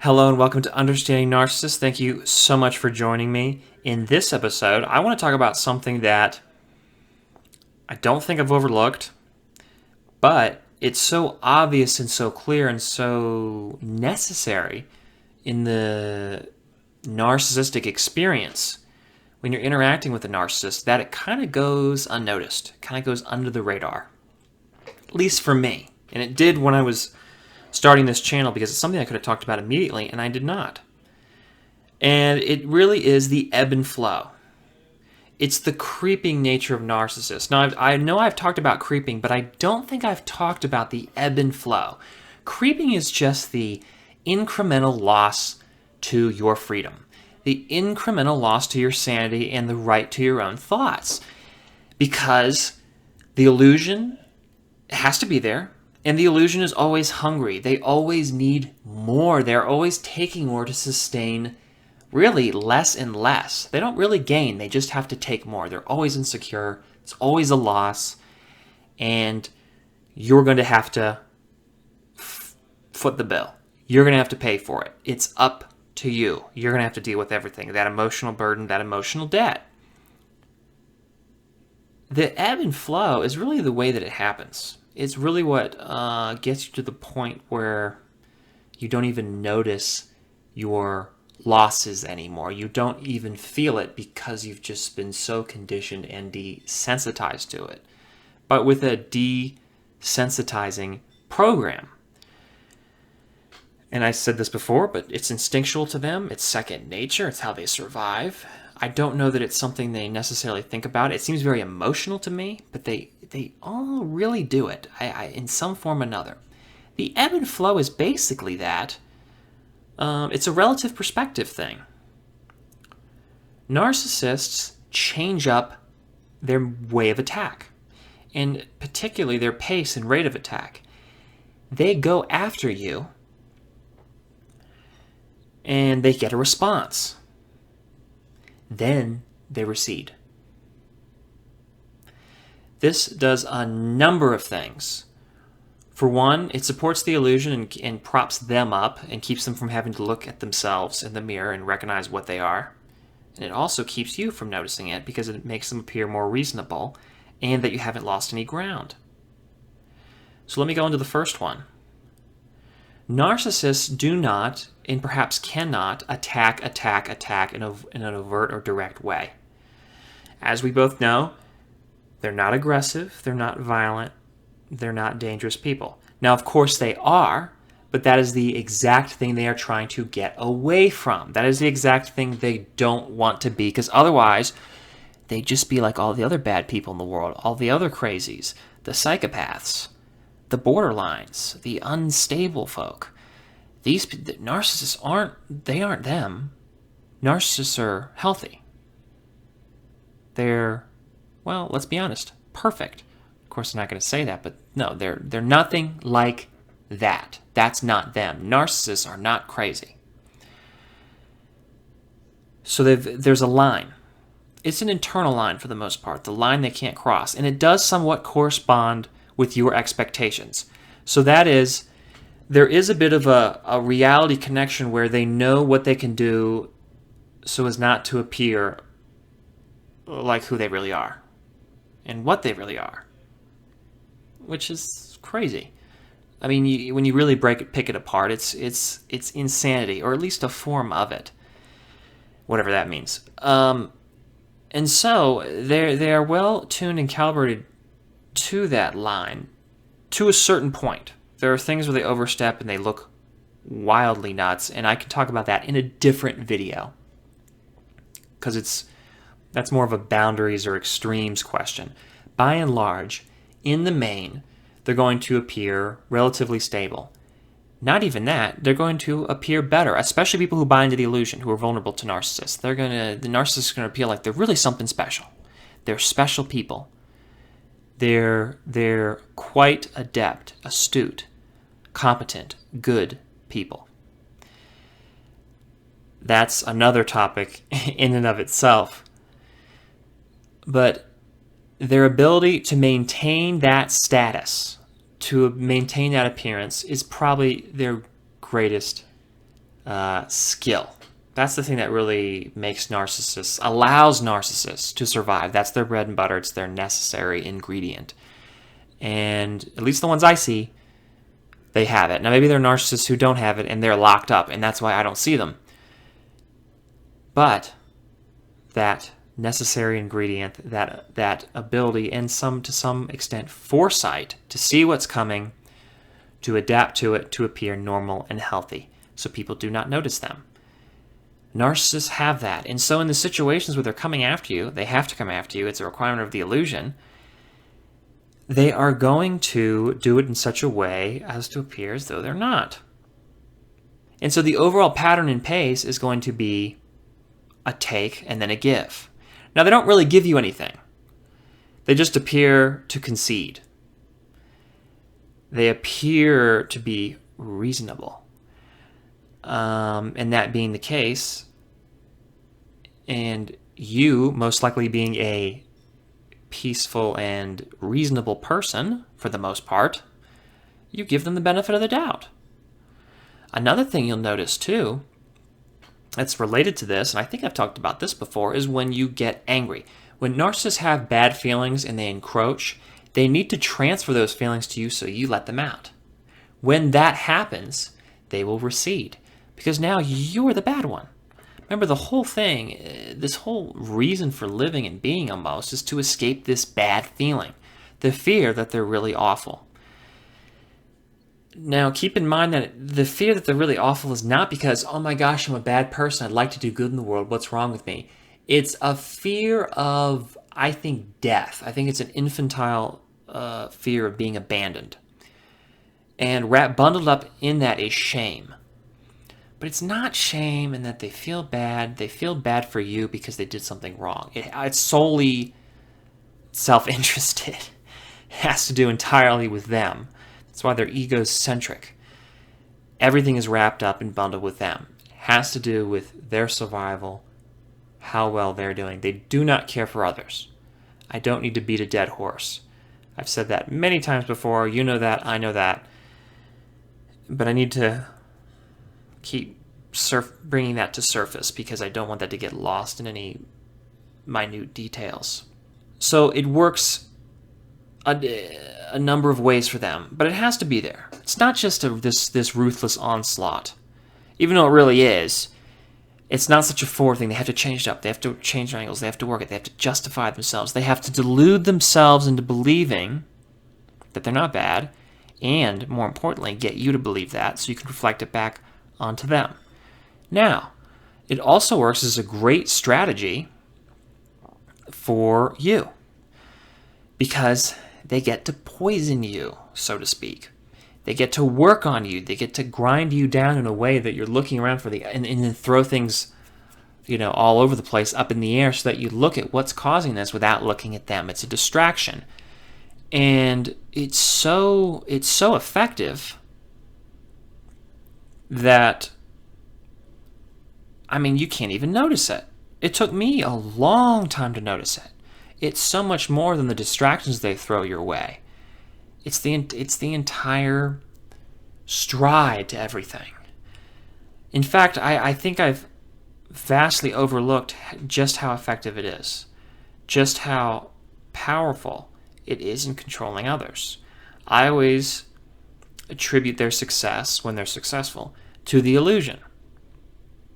Hello and welcome to Understanding Narcissists. Thank you so much for joining me. In this episode, I want to talk about something that I don't think I've overlooked, but it's so obvious and so clear and so necessary in the narcissistic experience when you're interacting with a narcissist that it kind of goes unnoticed, kind of goes under the radar, at least for me. And it did when I was starting this channel because it's something I could have talked about immediately, and I did not. And it really is the ebb and flow. It's the creeping nature of narcissists. Now, I know I've talked about creeping, but I don't think I've talked about the ebb and flow. Creeping is just the incremental loss to your freedom, the incremental loss to your sanity and the right to your own thoughts. Because the illusion has to be there, and the illusion is always hungry. They always need more. They're always taking more to sustain really less and less. They don't really gain. They just have to take more. They're always insecure. It's always a loss. And you're going to have to foot the bill. You're going to have to pay for it. It's up to you. You're going to have to deal with everything. That emotional burden, that emotional debt. The ebb and flow is really the way that it happens. It's really what gets you to the point where you don't even notice your losses anymore. You don't even feel it because you've just been so conditioned and desensitized to it. But with a desensitizing program. And I said this before, but it's instinctual to them. It's second nature. It's how they survive. I don't know that it's something they necessarily think about. It seems very emotional to me, but they all really do it in some form or another. The ebb and flow is basically that. It's a relative perspective thing. Narcissists change up their way of attack, and particularly their pace and rate of attack. They go after you, and they get a response. Then they recede. This does a number of things. For one, it supports the illusion and props them up and keeps them from having to look at themselves in the mirror and recognize what they are. And it also keeps you from noticing it because it makes them appear more reasonable and that you haven't lost any ground. So let me go into the first one. Narcissists do not, and perhaps cannot, attack in an overt or direct way. As we both know, they're not aggressive, they're not violent, they're not dangerous people. Now, of course, they are, but that is the exact thing they are trying to get away from. That is the exact thing they don't want to be, because otherwise, they'd just be like all the other bad people in the world, all the other crazies, the psychopaths, the borderlines, the unstable folk. The narcissists aren't them. Narcissists are healthy. They're, well, let's be honest, perfect. Of course, I'm not going to say that, but no, they're nothing like that. That's not them. Narcissists are not crazy. So there's a line. It's an internal line for the most part, the line they can't cross, and it does somewhat correspond with your expectations. So that is, there is a bit of a reality connection where they know what they can do so as not to appear like who they really are and what they really are, which is crazy. I mean, when you really pick it apart, it's insanity, or at least a form of it, whatever that means. And so they are well tuned and calibrated to that line to a certain point. There are things where they overstep and they look wildly nuts, and I can talk about that in a different video because that's more of a boundaries or extremes question. By and large, in the main, they're going to appear relatively stable. Not even that, they're going to appear better, especially people who buy into the illusion, who are vulnerable to narcissists. The narcissists are going to appear like they're really something special. They're special people. They're quite adept, astute, competent, good people. That's another topic in and of itself. But their ability to maintain that status, to maintain that appearance, is probably their greatest skill. That's the thing that really allows narcissists to survive. That's their bread and butter. It's their necessary ingredient. And at least the ones I see, they have it. Now, maybe there are narcissists who don't have it and they're locked up, and that's why I don't see them. But that necessary ingredient, that ability, and to some extent foresight to see what's coming, to adapt to it, to appear normal and healthy, so people do not notice them. Narcissists have that. And so in the situations where they're coming after you, they have to come after you, it's a requirement of the illusion, they are going to do it in such a way as to appear as though they're not. And so the overall pattern and pace is going to be a take and then a give. Now, they don't really give you anything. They just appear to concede. They appear to be reasonable. And that being the case, and you most likely being a peaceful and reasonable person, for the most part, you give them the benefit of the doubt. Another thing you'll notice, too, that's related to this, and I think I've talked about this before, is when you get angry. When narcissists have bad feelings and they encroach, they need to transfer those feelings to you so you let them out. When that happens, they will recede, because now you're the bad one. Remember, the whole thing, this whole reason for living and being almost, is to escape this bad feeling, the fear that they're really awful. Now, keep in mind that the fear that they're really awful is not because, oh my gosh, I'm a bad person, I'd like to do good in the world, what's wrong with me? It's a fear of, I think, death. I think it's an infantile fear of being abandoned. And bundled up in that is shame. But it's not shame in that they feel bad. They feel bad for you because they did something wrong. It's solely self-interested. It has to do entirely with them. That's why they're egocentric. Everything is wrapped up and bundled with them. It has to do with their survival, how well they're doing. They do not care for others. I don't need to beat a dead horse. I've said that many times before. You know that. I know that. But I need to keep bringing that to surface because I don't want that to get lost in any minute details. So it works a number of ways for them, but it has to be there. It's not just this ruthless onslaught. Even though it really is, it's not such a forward thing. They have to change it up. They have to change their angles. They have to work it. They have to justify themselves. They have to delude themselves into believing that they're not bad, and more importantly, get you to believe that so you can reflect it back onto them. Now, it also works as a great strategy for you because they get to poison you, so to speak. They get to work on you. They get to grind you down in a way that you're looking around and then throw things, all over the place, up in the air, so that you look at what's causing this without looking at them. It's a distraction, and it's so effective that, you can't even notice it. It took me a long time to notice it. It's so much more than the distractions they throw your way. It's the entire stride to everything. In fact, I think I've vastly overlooked just how effective it is, just how powerful it is in controlling others. I always attribute their success, when they're successful, to the illusion,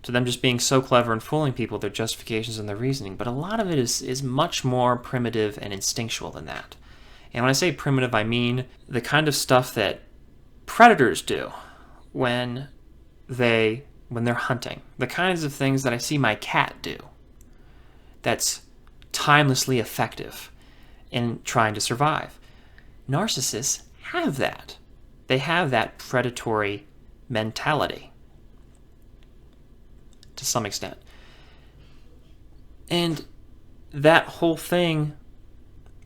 to them just being so clever and fooling people, their justifications and their reasoning. But a lot of it is much more primitive and instinctual than that. And when I say primitive, I mean the kind of stuff that predators do when they're hunting. The kinds of things that I see my cat do that's timelessly effective in trying to survive. Narcissists have that. They have that predatory mentality to some extent. And that whole thing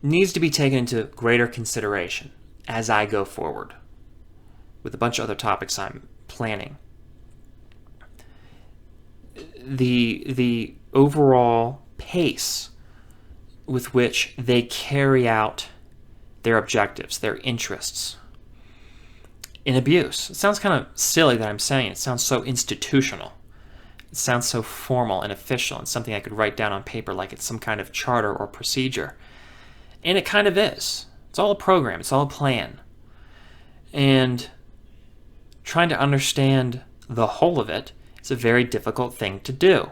needs to be taken into greater consideration as I go forward with a bunch of other topics I'm planning. The overall pace with which they carry out their objectives, their interests, in abuse. It sounds kind of silly that I'm saying it. It sounds so institutional. It sounds so formal and official and something I could write down on paper like it's some kind of charter or procedure. And it kind of is. It's all a program. It's all a plan. And trying to understand the whole of it is a very difficult thing to do.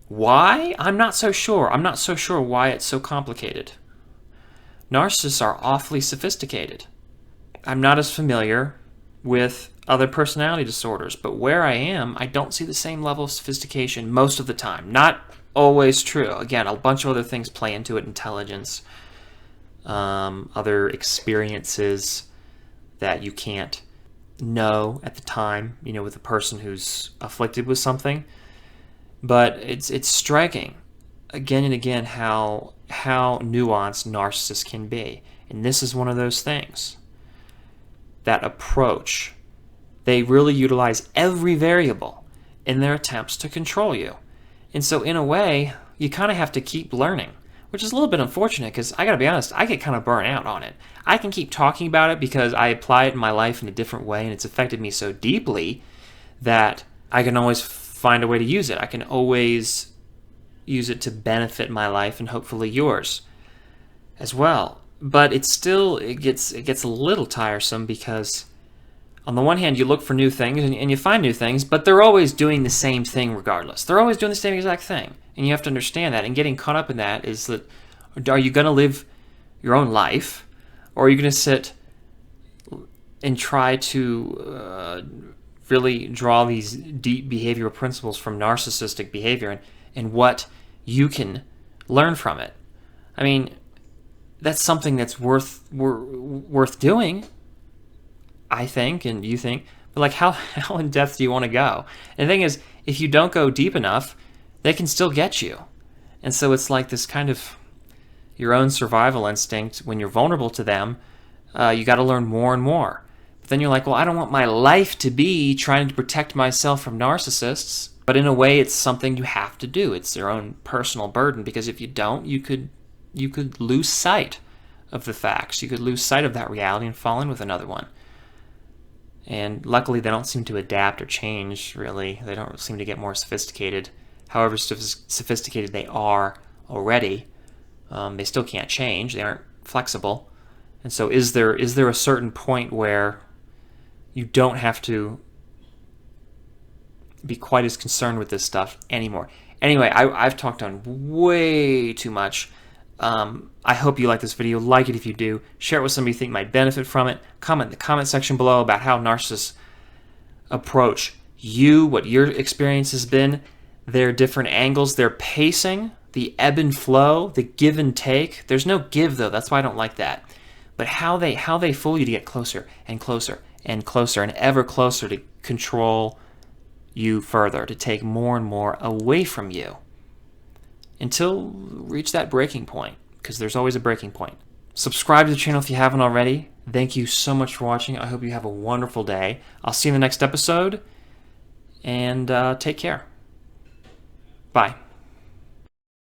Why? I'm not so sure. I'm not so sure why it's so complicated. Narcissists are awfully sophisticated. I'm not as familiar with other personality disorders, but where I am, I don't see the same level of sophistication most of the time. Not always true. Again, a bunch of other things play into it: intelligence, other experiences that you can't know at the time, with a person who's afflicted with something. But it's striking again and again how nuanced narcissists can be. And this is one of those things. That approach. They really utilize every variable in their attempts to control you. And so in a way, you kind of have to keep learning, which is a little bit unfortunate because I got to be honest, I get kind of burnt out on it. I can keep talking about it because I apply it in my life in a different way, and it's affected me so deeply that I can always find a way to use it. I can always use it to benefit my life and hopefully yours as well. But it gets a little tiresome because on the one hand, you look for new things and you find new things, but they're always doing the same thing regardless. They're always doing the same exact thing. And you have to understand that. And getting caught up in that is that, are you going to live your own life, or are you going to sit and try to really draw these deep behavioral principles from narcissistic behavior and what you can learn from it? I mean, that's something that's worth doing, I think, and you think. But like, how in depth do you want to go? And the thing is, if you don't go deep enough, they can still get you. And so it's like this kind of your own survival instinct. When you're vulnerable to them, you got to learn more and more. But then you're like, well, I don't want my life to be trying to protect myself from narcissists. But in a way, it's something you have to do. It's their own personal burden, because if you don't, you could lose sight of the facts. You could lose sight of that reality and fall in with another one. And luckily, they don't seem to adapt or change, really. They don't seem to get more sophisticated. However sophisticated they are already, they still can't change. They aren't flexible. And so is there a certain point where you don't have to be quite as concerned with this stuff anymore? Anyway, I've talked on way too much. I hope you like this video. Like it if you do. Share it with somebody you think might benefit from it. Comment in the comment section below about how narcissists approach you, what your experience has been, their different angles, their pacing, the ebb and flow, the give and take. There's no give, though. That's why I don't like that. But how they fool you to get closer and closer and closer and ever closer to control you further, to take more and more away from you, until reach that breaking point, because there's always a breaking point. Subscribe to the channel if you haven't already. Thank you so much for watching. I hope you have a wonderful day. I'll see you in the next episode, and take care. Bye.